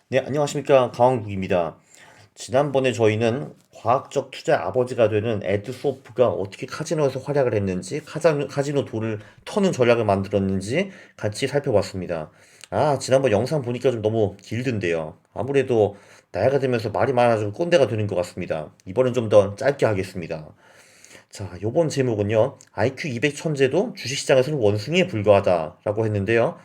네, 안녕하십니까. 강원국입니다. 지난번에 저희는 과학적 투자의 아버지가 되는 에드 소프가 어떻게 카지노에서 활약을 했는지, 카지노 돈을 터는 전략을 만들었는지 같이 살펴봤습니다. 지난번 영상 보니까 좀 너무 길던데요. 아무래도 나이가 들면서 말이 많아지고 꼰대가 되는 것 같습니다. 이번엔 좀 더 짧게 하겠습니다. 자, 요번 제목은요. IQ 200 천재도 주식시장에서는 원숭이에 불과하다라고 했는데요.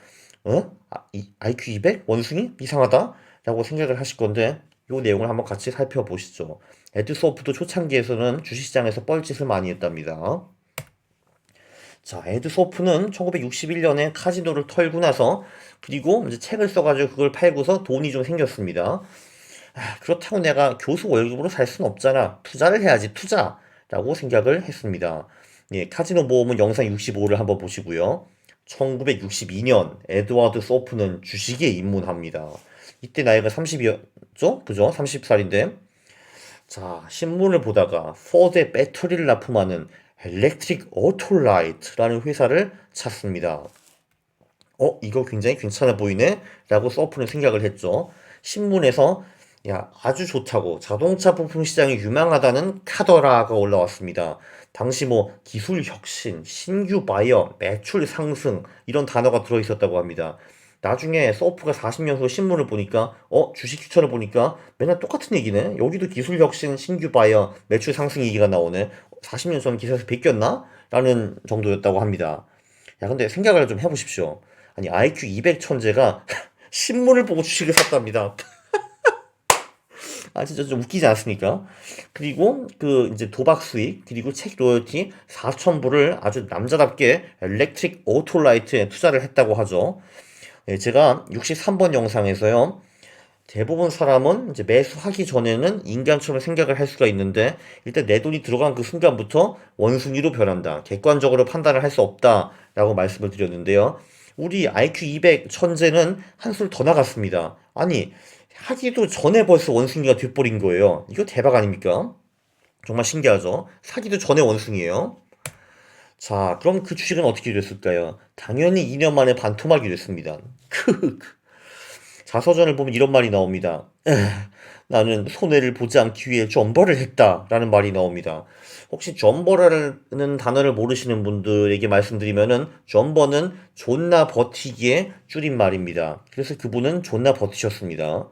IQ 200? 원숭이? 이상하다? 라고 생각을 하실 건데, 요 내용을 한번 같이 살펴보시죠. 에드소프트 초창기에서는 주식시장에서 뻘짓을 많이 했답니다. 자, 에드소프는 1961년에 카지노를 털고 나서, 그리고 이제 책을 써가지고 그걸 팔고서 돈이 좀 생겼습니다. 그렇다고 내가 교수 월급으로 살 수는 없잖아. 투자를 해야지, 투자. 라고 생각을 했습니다. 예, 카지노 모험은 영상 65를 한번 보시고요. 1962년 에드워드 소프는 주식에 입문합니다. 이때 나이가 30이었죠? 그죠? 30살인데. 자, 신문을 보다가 포드의 배터리를 납품하는 엘렉트릭 오토라이트라는 회사를 찾습니다. 이거 굉장히 괜찮아 보이네? 라고 서프는 생각을 했죠. 신문에서 야, 아주 좋다고 자동차 부품 시장이 유망하다는 카더라가 올라왔습니다. 당시 뭐 기술 혁신, 신규 바이어, 매출 상승 이런 단어가 들어있었다고 합니다. 나중에 서프가 40년 후 신문을 보니까 주식 추천을 보니까 맨날 똑같은 얘기네. 여기도 기술 혁신, 신규 바이어, 매출 상승 얘기가 나오네. 40년 전 기사에서 베꼈나? 라는 정도였다고 합니다. 야, 근데 생각을 좀 해보십시오. 아니, IQ 200 천재가 신문을 보고 주식을 샀답니다. 진짜 좀 웃기지 않습니까? 그리고 그 이제 도박 수익, 그리고 책 로열티 4,000불을 아주 남자답게 엘렉트릭 오토라이트에 투자를 했다고 하죠. 예, 제가 63번 영상에서요. 대부분 사람은 이제 매수하기 전에는 인간처럼 생각을 할 수가 있는데 일단 내 돈이 들어간 그 순간부터 원숭이로 변한다. 객관적으로 판단을 할 수 없다라고 말씀을 드렸는데요. 우리 IQ 200 천재는 한술 더 나갔습니다. 아니, 하기도 전에 벌써 원숭이가 돼버린 거예요. 이거 대박 아닙니까? 정말 신기하죠? 사기도 전에 원숭이에요. 자, 그럼 그 주식은 어떻게 됐을까요? 당연히 2년 만에 반토막이 됐습니다. 자서전을 보면 이런 말이 나옵니다. 나는 손해를 보지 않기 위해 존버를 했다라는 말이 나옵니다. 혹시 존버라는 단어를 모르시는 분들에게 말씀드리면은 존버는 존나 버티기의 줄임말입니다. 그래서 그분은 존나 버티셨습니다.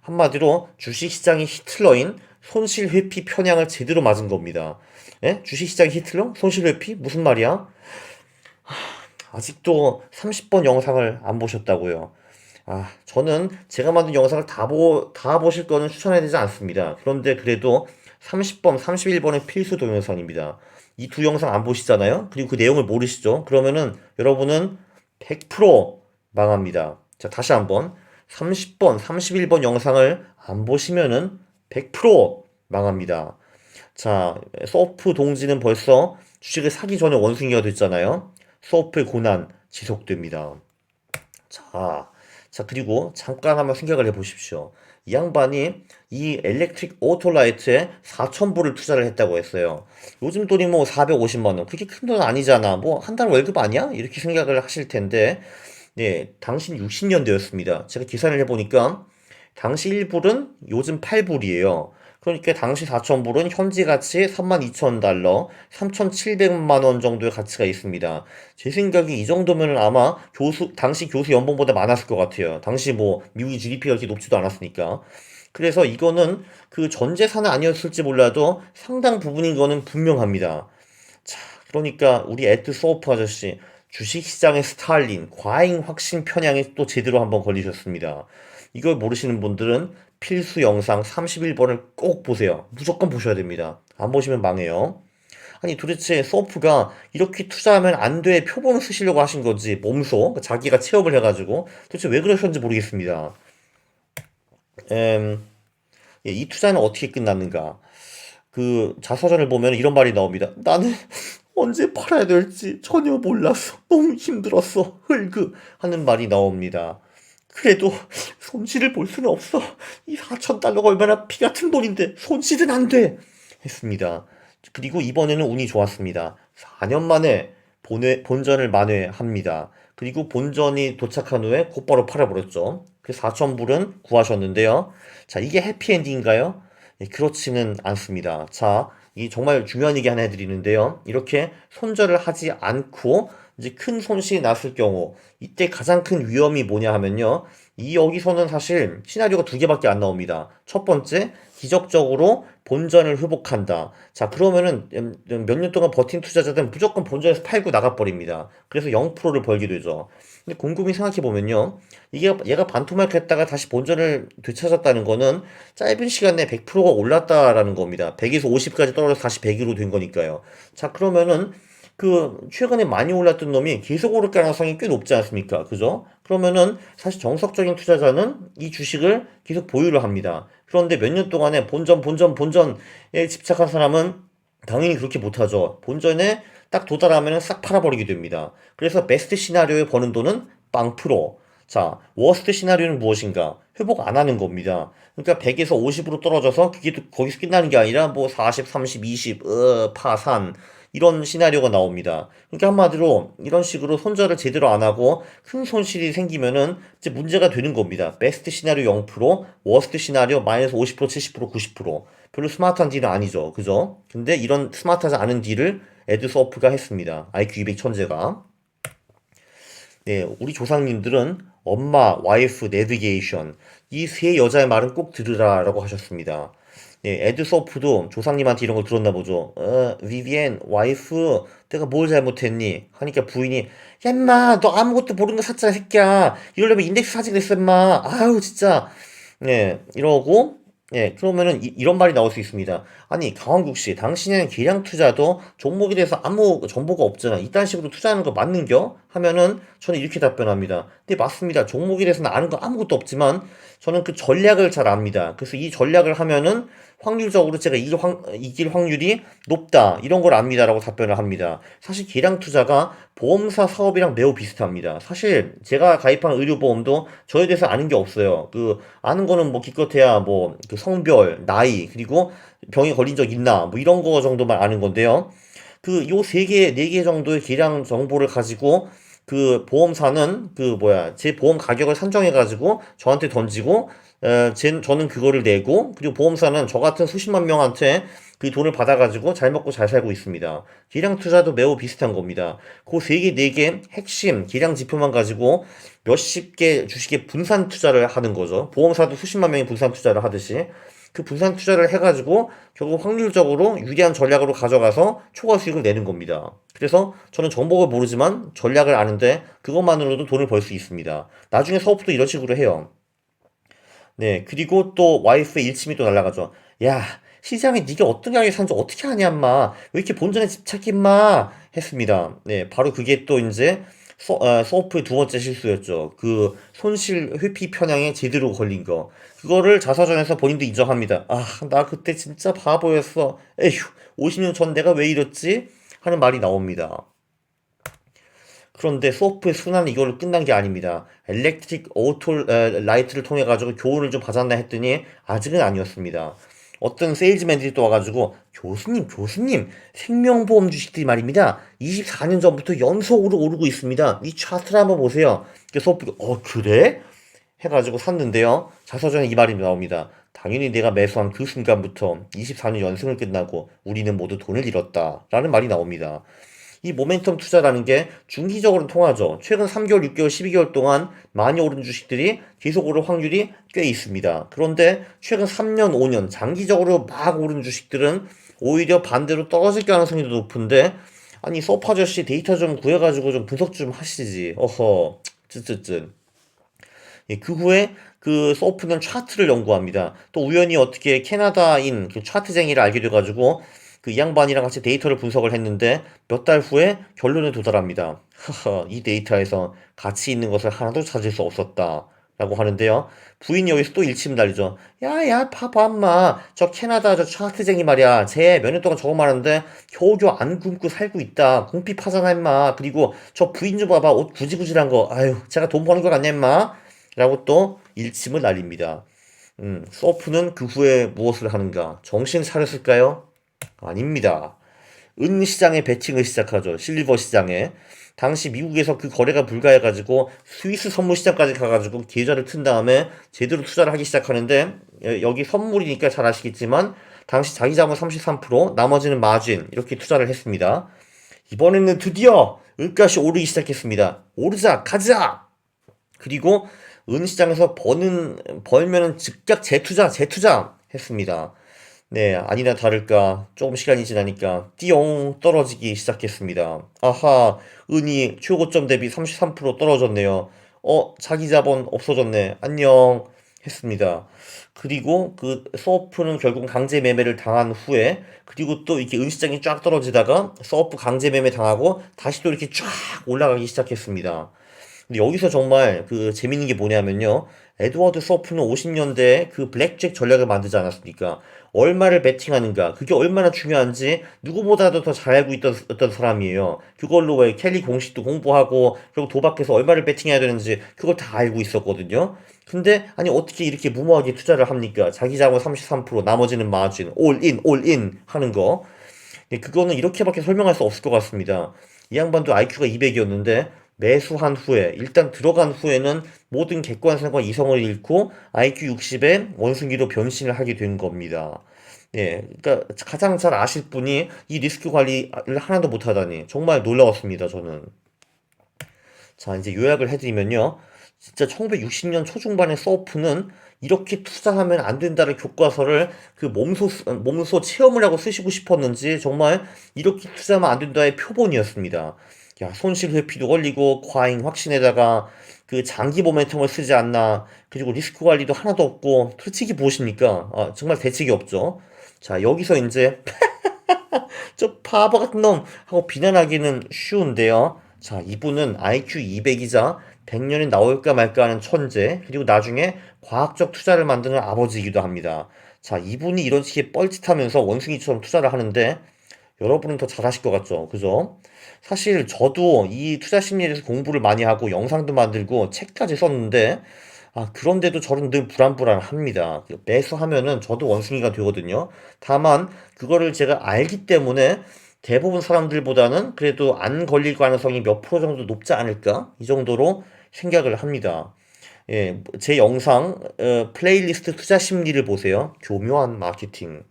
한마디로 주식시장이 히틀러인 손실회피 편향을 제대로 맞은 겁니다. 예? 주식시장이 히틀러? 손실회피? 무슨 말이야? 아직도 30번 영상을 안 보셨다고요. 저는 제가 만든 영상을 다 보실 거는 추천해드리지 않습니다. 그런데 그래도 30번, 31번은 필수 동영상입니다. 이 두 영상 안 보시잖아요? 그리고 그 내용을 모르시죠? 그러면은 여러분은 100% 망합니다. 자, 다시 한번. 30번, 31번 영상을 안 보시면은 100% 망합니다. 자, 소프 동지는 벌써 주식을 사기 전에 원숭이가 됐잖아요. 소프의 고난 지속됩니다. 자, 그리고 잠깐 한번 생각을 해보십시오. 이 양반이 이 엘렉트릭 오토라이트에 4,000불을 투자를 했다고 했어요. 요즘 돈이 뭐 450만 원. 그게 큰 돈 아니잖아. 뭐 한 달 월급 아니야? 이렇게 생각을 하실 텐데, 네, 당시 60년대였습니다. 제가 계산을 해보니까 당시 1불은 요즘 8불이에요. 그러니까 당시 4,000불은 현지 가치 32,000달러, 3,700만 원 정도의 가치가 있습니다. 제 생각에 이 정도면 아마 당시 교수 연봉보다 많았을 것 같아요. 당시 뭐 미국의 GDP가 그렇게 높지도 않았으니까. 그래서 이거는 그 전 재산은 아니었을지 몰라도 상당 부분인 거는 분명합니다. 자, 그러니까 우리 에드 소프 아저씨 주식시장의 스탈린 과잉 확신 편향에 또 제대로 한번 걸리셨습니다. 이걸 모르시는 분들은 필수 영상 31번을 꼭 보세요. 무조건 보셔야 됩니다. 안 보시면 망해요. 아니 도대체 소프가 이렇게 투자하면 안 돼 표본을 쓰시려고 하신 건지 몸소 자기가 체험을 해가지고 도대체 왜 그러셨는지 모르겠습니다. 예, 이 투자는 어떻게 끝났는가? 그 자서전을 보면 이런 말이 나옵니다. 나는 언제 팔아야 될지 전혀 몰랐어. 너무 힘들었어. 헐그 하는 말이 나옵니다. 그래도 손실을 볼 수는 없어. 이 4,000달러가 얼마나 피 같은 돈인데 손실은 안 돼. 했습니다. 그리고 이번에는 운이 좋았습니다. 4년 만에 본전을 만회합니다. 그리고 본전이 도착한 후에 곧바로 팔아버렸죠. 그 4,000불은 구하셨는데요. 자, 이게 해피엔딩인가요? 예, 그렇지는 않습니다. 자, 이 정말 중요한 얘기 하나 해드리는데요. 이렇게 손절을 하지 않고 이제 큰 손실이 났을 경우 이때 가장 큰 위험이 뭐냐 하면요. 이 여기서는 사실 시나리오가 두 개밖에 안 나옵니다. 첫 번째, 기적적으로 본전을 회복한다. 자, 그러면은 몇 년 동안 버틴 투자자들은 무조건 본전에서 팔고 나가버립니다. 그래서 0%를 벌게 되죠. 근데 곰곰이 생각해보면요. 이게 얘가 반토막 했다가 다시 본전을 되찾았다는 거는 짧은 시간 내에 100%가 올랐다라는 겁니다. 100에서 50까지 떨어져서 다시 100으로 된 거니까요. 자, 그러면은 그 최근에 많이 올랐던 놈이 계속 오를 가능성이 꽤 높지 않습니까? 그죠? 그러면은 사실 정석적인 투자자는 이 주식을 계속 보유를 합니다. 그런데 몇 년 동안에 본전에 집착한 사람은 당연히 그렇게 못하죠. 본전에 딱 도달하면 싹 팔아버리게 됩니다. 그래서 베스트 시나리오에 버는 돈은 0%. 자, 워스트 시나리오는 무엇인가? 회복 안 하는 겁니다. 그러니까 100에서 50으로 떨어져서 그게 또 거기서 끝나는 게 아니라 뭐 40, 30, 20, 파산 이런 시나리오가 나옵니다. 그러니까 한마디로 이런 식으로 손절을 제대로 안 하고 큰 손실이 생기면은 이제 문제가 되는 겁니다. 베스트 시나리오 0%, 워스트 시나리오 마이너스 50%, 70%, 90%. 별로 스마트한 딜은 아니죠. 그죠? 근데 이런 스마트하지 않은 딜을 에드소프가 했습니다. IQ 200 천재가. 네, 우리 조상님들은 엄마, 와이프, 내비게이션 이 세 여자의 말은 꼭 들으라라고 하셨습니다. 네, 에드소프도 조상님한테 이런 걸 들었나 보죠. 비비엔, 와이프, 내가 뭘 잘못했니? 하니까 부인이, 야, 임마, 너 아무것도 모르는 거 샀잖아, 새끼야. 이러려면 인덱스 사지 그랬어, 임마. 아유, 진짜. 네, 이러고, 네, 그러면은 런 말이 나올 수 있습니다. 아니, 강원국 씨, 당신은 계량 투자도 종목에 대해서 아무 정보가 없잖아. 이딴 식으로 투자하는 거 맞는겨? 하면은 저는 이렇게 답변합니다. 네, 맞습니다. 종목에 대해서는 아는 거 아무것도 없지만 저는 그 전략을 잘 압니다. 그래서 이 전략을 하면은 확률적으로 제가 이길 확률이 높다. 이런 걸 압니다라고 답변을 합니다. 사실 계량 투자가 보험사 사업이랑 매우 비슷합니다. 사실 제가 가입한 의료보험도 저에 대해서 아는 게 없어요. 그 아는 거는 뭐 기껏해야 뭐 그 성별, 나이, 그리고 병에 걸린 적 있나 뭐 이런 거 정도만 아는 건데요. 그 요 세 개, 네 개 정도의 계량 정보를 가지고 그 보험사는 그 뭐야 제 보험 가격을 산정해 가지고 저한테 던지고 저는 그거를 내고 그리고 보험사는 저 같은 수십만 명한테 그 돈을 받아가지고 잘 먹고 잘 살고 있습니다. 계량 투자도 매우 비슷한 겁니다. 그 세 개, 네 개 핵심 계량 지표만 가지고 몇십 개 주식에 분산 투자를 하는 거죠. 보험사도 수십만 명이 분산 투자를 하듯이 그 분산 투자를 해가지고 결국 확률적으로 유리한 전략으로 가져가서 초과 수익을 내는 겁니다. 그래서 저는 정보를 모르지만 전략을 아는데 그것만으로도 돈을 벌 수 있습니다. 나중에 사업도 이런 식으로 해요. 네, 그리고 또 와이프의 일침이 또 날라가죠. 야, 시장에 네가 어떤 가격에 사는지 어떻게 아냐, 인마. 왜 이렇게 본전에 집착해, 인마. 했습니다. 네, 바로 그게 또 이제 소프의 두 번째 실수였죠. 그 손실 회피 편향에 제대로 걸린 거. 그거를 자사전에서 본인도 인정합니다. 아, 나 그때 진짜 바보였어. 에휴, 50년 전 내가 왜 이랬지? 하는 말이 나옵니다. 그런데 소프트의 순환은 이걸로 끝난 게 아닙니다. 엘렉트릭 오토 라이트를 통해 가지고 교훈을 좀 받았나 했더니 아직은 아니었습니다. 어떤 세일즈맨들이 또 와가지고 교수님 생명보험 주식들이 말입니다. 24년 전부터 연속으로 오르고 있습니다. 이 차트를 한번 보세요. 그래서 소프트가 그래? 해가지고 샀는데요. 자서전에 이 말이 나옵니다. 당연히 내가 매수한 그 순간부터 24년 연승을 끝나고 우리는 모두 돈을 잃었다. 라는 말이 나옵니다. 이 모멘텀 투자라는 게 중기적으로는 통하죠. 최근 3개월, 6개월, 12개월 동안 많이 오른 주식들이 계속 오를 확률이 꽤 있습니다. 그런데 최근 3년, 5년 장기적으로 막 오른 주식들은 오히려 반대로 떨어질 가능성이 더 높은데 아니 서프 아저씨 데이터 좀 구해가지고 좀 분석 좀 하시지. 어허 쯧쯧쯧. 예, 그 후에 그 소프는 차트를 연구합니다. 또 우연히 어떻게 캐나다인 그 차트쟁이를 알게 돼가지고 그 이 양반이랑 같이 데이터를 분석을 했는데 몇 달 후에 결론에 도달합니다. 하하, 이 데이터에서 가치 있는 것을 하나도 찾을 수 없었다. 라고 하는데요. 부인이 여기서 또 일침 달리죠. 야, 봐봐, 엄마. 저 캐나다 저 차트쟁이 말이야. 쟤 몇 년 동안 저거 말하는데 겨우겨우 안 굶고 살고 있다. 궁핍하잖아, 임마. 그리고 저 부인 좀 봐봐. 옷 구질구질한 거. 아유, 제가 돈 버는 거 같냐, 임마. 라고 또 일침을 날립니다. 소프는 그 후에 무엇을 하는가? 정신 차렸을까요? 아닙니다. 은 시장에 베팅을 시작하죠. 실리버 시장에. 당시 미국에서 그 거래가 불가해가지고 스위스 선물 시장까지 가가지고 계좌를 튼 다음에 제대로 투자를 하기 시작하는데, 여기 선물이니까 잘 아시겠지만 당시 자기 자본 33%, 나머지는 마진 이렇게 투자를 했습니다. 이번에는 드디어 을값이 오르기 시작했습니다. 오르자 가자. 그리고 은시장에서 벌면은 즉각 재투자 했습니다. 네, 아니나 다를까 조금 시간이 지나니까 띠용 떨어지기 시작했습니다. 아하, 은이 최고점 대비 33% 떨어졌네요. 자기 자본 없어졌네. 안녕 했습니다. 그리고 그 서프는 결국 강제 매매를 당한 후에, 그리고 또 이렇게 은시장이 쫙 떨어지다가 서프 강제 매매 당하고 다시 또 이렇게 쫙 올라가기 시작했습니다. 근데 여기서 정말 그 재밌는 게 뭐냐면요. 에드워드 서프는 50년대에 그 블랙잭 전략을 만들지 않았습니까? 얼마를 베팅하는가. 그게 얼마나 중요한지 누구보다도 더 잘 알고 있던 어떤 사람이에요. 그걸로 왜 켈리 공식도 공부하고, 그리고 도박해서 얼마를 베팅해야 되는지 그걸 다 알고 있었거든요. 근데 아니 어떻게 이렇게 무모하게 투자를 합니까? 자기 자본 33%, 나머지는 마진, 올인 하는 거. 예, 그거는 이렇게밖에 설명할 수 없을 것 같습니다. 이 양반도 IQ가 200이었는데 매수한 후에, 일단 들어간 후에는 모든 객관성과 이성을 잃고 IQ 60에 원숭이로 변신을 하게 된 겁니다. 예, 그러니까 가장 잘 아실 분이 이 리스크 관리를 하나도 못하다니 정말 놀라웠습니다, 저는. 자, 이제 요약을 해드리면요. 진짜 1960년 초중반의 서프는 이렇게 투자하면 안 된다는 교과서를 그 몸소 체험을 하고 쓰시고 싶었는지 정말 이렇게 투자하면 안 된다의 표본이었습니다. 야, 손실 회피도 걸리고 과잉 확신에다가 그 장기 모멘텀을 쓰지 않나, 그리고 리스크 관리도 하나도 없고 솔직히 무엇입니까? 정말 대책이 없죠. 자, 여기서 이제 저 바보 같은 놈 하고 비난하기는 쉬운데요. 자, 이분은 IQ 200이자 100년이 나올까 말까 하는 천재, 그리고 나중에 과학적 투자를 만드는 아버지이기도 합니다. 자, 이분이 이런 식의 뻘짓하면서 원숭이처럼 투자를 하는데 여러분은 더 잘하실 것 같죠? 그죠? 사실 저도 이 투자 심리에 대해서 공부를 많이 하고 영상도 만들고 책까지 썼는데, 그런데도 저는 늘 불안불안합니다. 매수하면은 저도 원숭이가 되거든요. 다만 그거를 제가 알기 때문에 대부분 사람들보다는 그래도 안 걸릴 가능성이 몇 프로 정도 높지 않을까? 이 정도로 생각을 합니다. 예, 제 영상 플레이리스트 투자 심리를 보세요. 교묘한 마케팅.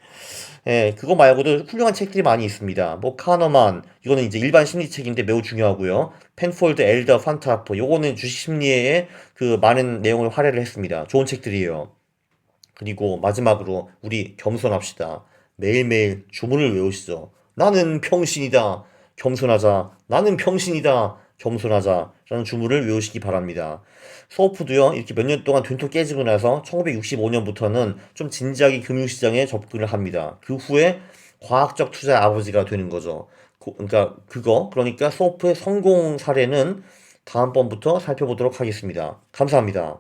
예, 그거 말고도 훌륭한 책들이 많이 있습니다. 뭐 카너만, 이거는 이제 일반 심리책인데 매우 중요하고요. 펜폴드, 엘더, 판타프, 요거는 주식 심리에 그 많은 내용을 할애를 했습니다. 좋은 책들이에요. 그리고 마지막으로 우리 겸손합시다. 매일매일 주문을 외우시죠. 나는 평신이다. 겸손하자. 나는 평신이다. 겸손하자. 라는 주문을 외우시기 바랍니다. 서우프도요, 이렇게 몇 년 동안 된토 깨지고 나서 1965년부터는 좀 진지하게 금융시장에 접근을 합니다. 그 후에 과학적 투자의 아버지가 되는 거죠. 그러니까 서우프의 성공 사례는 다음번부터 살펴보도록 하겠습니다. 감사합니다.